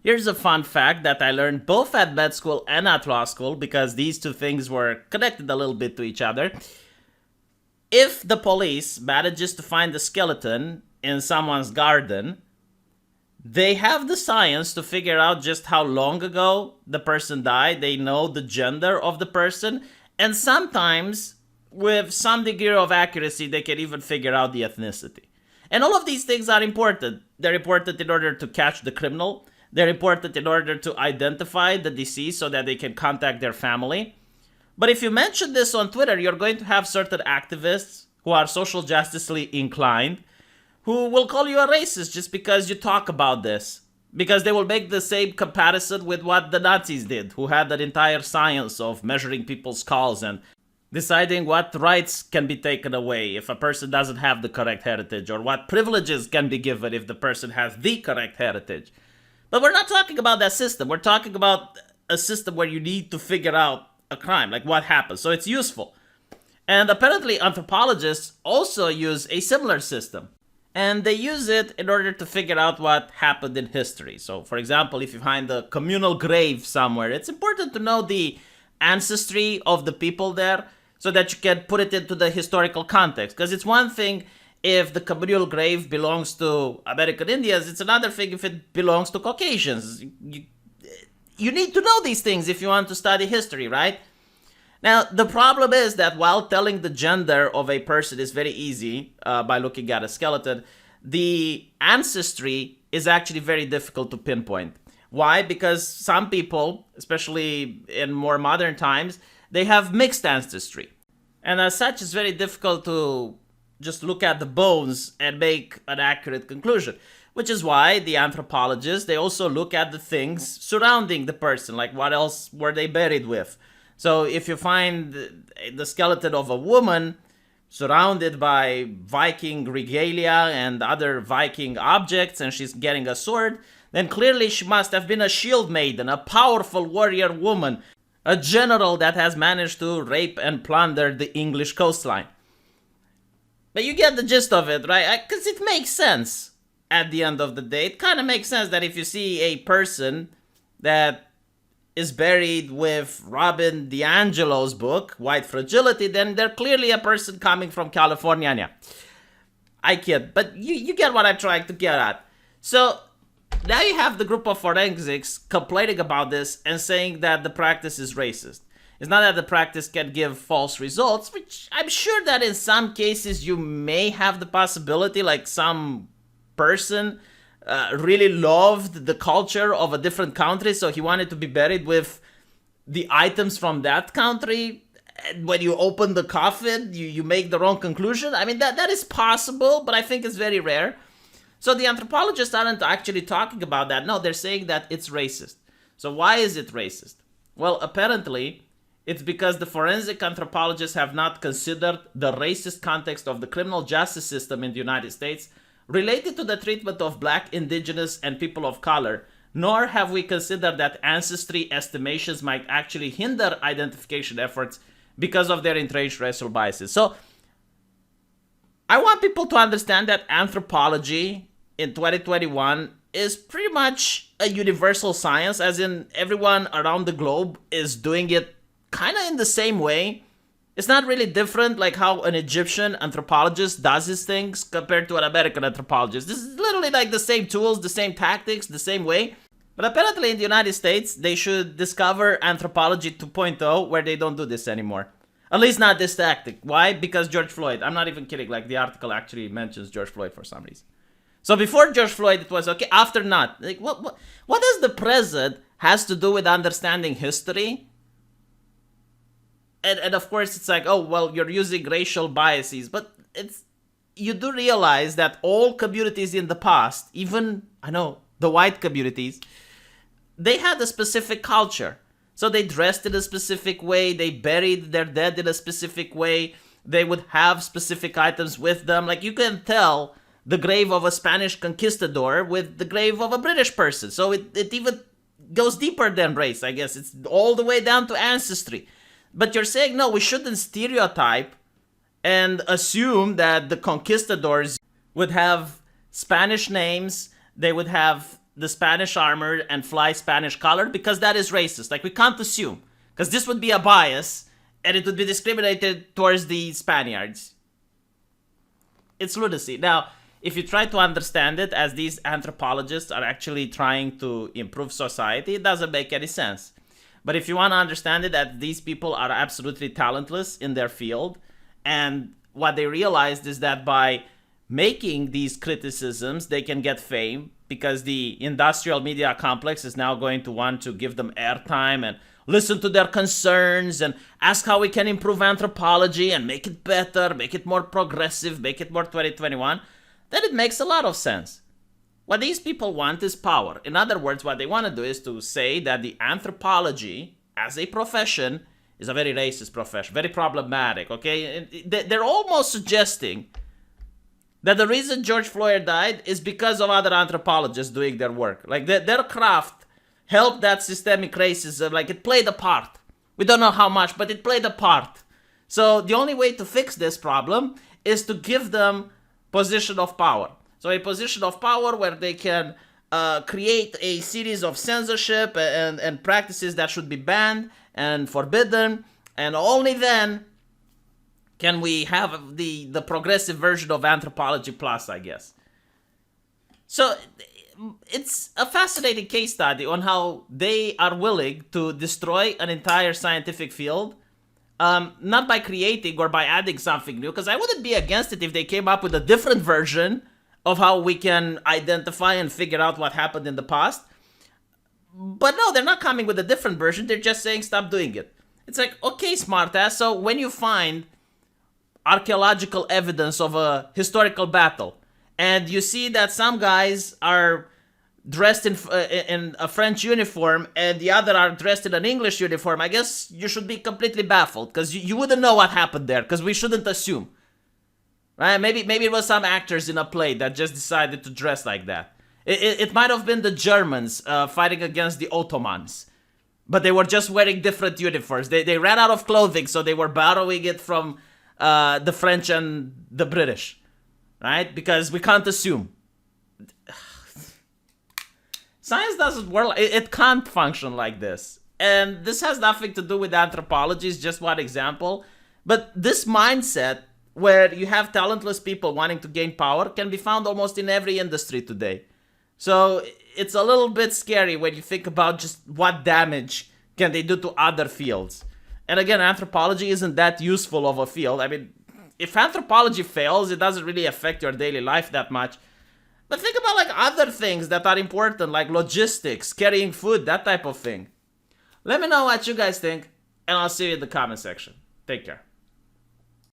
Here's a fun fact that I learned both at med school and at law school because these two things were connected a little bit to each other. If the police manages to find a skeleton in someone's garden, they have the science to figure out just how long ago the person died. They know the gender of the person, and sometimes, with some degree of accuracy, they can even figure out the ethnicity. And all of these things are important. They're important in order to catch the criminal. They're important in order to identify the deceased so that they can contact their family. But if you mention this on Twitter, you're going to have certain activists who are social justicely inclined who will call you a racist just because you talk about this. Because they will make the same comparison with what the Nazis did, who had that entire science of measuring people's skulls and deciding what rights can be taken away if a person doesn't have the correct heritage, or what privileges can be given if the person has the correct heritage. But we're not talking about that system. We're talking about a system where you need to figure out a crime, like what happened. So it's useful. And apparently anthropologists also use a similar system. And they use it in order to figure out what happened in history. So, for example, if you find a communal grave somewhere, it's important to know the ancestry of the people there so that you can put it into the historical context. Because it's one thing if the communal grave belongs to American Indians, it's another thing if it belongs to Caucasians. You need to know these things if you want to study history, right? Now, the problem is that while telling the gender of a person is very easy by looking at a skeleton, the ancestry is actually very difficult to pinpoint. Why? Because some people, especially in more modern times, they have mixed ancestry. And as such, it's very difficult to just look at the bones and make an accurate conclusion. Which is why the anthropologists, they also look at the things surrounding the person, like what else were they buried with. So if you find the skeleton of a woman surrounded by Viking regalia and other Viking objects, and she's getting a sword, then clearly she must have been a shield maiden, a powerful warrior woman, a general that has managed to rape and plunder the English coastline. But you get the gist of it, right? Because it makes sense at the end of the day. It kind of makes sense that if you see a person that is buried with Robin DiAngelo's book, White Fragility, then they're clearly a person coming from California. I kid, but you get what I'm trying to get at. So now you have the group of forensics complaining about this and saying that the practice is racist. It's not that the practice can give false results, which I'm sure that in some cases you may have the possibility, like some person really loved the culture of a different country, so he wanted to be buried with the items from that country. And when you open the coffin, you make the wrong conclusion. I mean, that is possible, but I think it's very rare. So the anthropologists aren't actually talking about that. No, they're saying that it's racist. So why is it racist? Well, apparently, it's because the forensic anthropologists have not considered the racist context of the criminal justice system in the United States related to the treatment of Black, Indigenous, and people of color, nor have we considered that ancestry estimations might actually hinder identification efforts because of their entrenched racial biases. So, I want people to understand that anthropology in 2021 is pretty much a universal science, as in everyone around the globe is doing it kind of in the same way. It's not really different like how an Egyptian anthropologist does his things compared to an American anthropologist. This is literally like the same tools, the same tactics, the same way. But apparently in the United States, they should discover anthropology 2.0 where they don't do this anymore. At least not this tactic. Why? Because George Floyd. I'm not even kidding. Like the article actually mentions George Floyd for some reason. So before George Floyd, it was okay. After not. Like what does the present has to do with understanding history? And of course it's like, oh, well, you're using racial biases, but you do realize that all communities in the past, even, I know, the white communities, they had a specific culture. So they dressed in a specific way, they buried their dead in a specific way, they would have specific items with them. Like you can tell the grave of a Spanish conquistador with the grave of a British person. So it even goes deeper than race, I guess. It's all the way down to ancestry. But you're saying, no, we shouldn't stereotype and assume that the conquistadors would have Spanish names, they would have the Spanish armor and fly Spanish colored because that is racist. Like, we can't assume, because this would be a bias and it would be discriminated towards the Spaniards. It's lunacy. Now, if you try to understand it as these anthropologists are actually trying to improve society, it doesn't make any sense. But if you want to understand it, that these people are absolutely talentless in their field, and what they realized is that by making these criticisms, they can get fame, because the industrial media complex is now going to want to give them airtime and listen to their concerns and ask how we can improve anthropology and make it better, make it more progressive, make it more 2021. Then it makes a lot of sense. What these people want is power. In other words, what they want to do is to say that the anthropology as a profession is a very racist profession, very problematic, okay? They're almost suggesting that the reason George Floyd died is because of other anthropologists doing their work. Like, their craft helped that systemic racism, like, it played a part. We don't know how much, but it played a part. So the only way to fix this problem is to give them position of power. So a position of power where they can create a series of censorship and practices that should be banned and forbidden, and only then can we have the progressive version of anthropology plus, I guess. So it's a fascinating case study on how they are willing to destroy an entire scientific field, not by creating or by adding something new, because I wouldn't be against it if they came up with a different version of how we can identify and figure out what happened in the past. But no, they're not coming with a different version. They're just saying stop doing it. It's like, okay, smartass, so when you find archaeological evidence of a historical battle and you see that some guys are dressed in a French uniform and the other are dressed in an English uniform, I guess you should be completely baffled, because you wouldn't know what happened there, because we shouldn't assume. Right? Maybe it was some actors in a play that just decided to dress like that. It might have been the Germans fighting against the Ottomans, but they were just wearing different uniforms. They ran out of clothing, so they were borrowing it from the French and the British, right? Because we can't assume. Science doesn't work. It can't function like this. And this has nothing to do with anthropology. It's just one example. But this mindset, where you have talentless people wanting to gain power, can be found almost in every industry today. So it's a little bit scary when you think about just what damage can they do to other fields. And again, anthropology isn't that useful of a field. I mean, if anthropology fails, it doesn't really affect your daily life that much. But think about like other things that are important, like logistics, carrying food, that type of thing. Let me know what you guys think, and I'll see you in the comment section. Take care.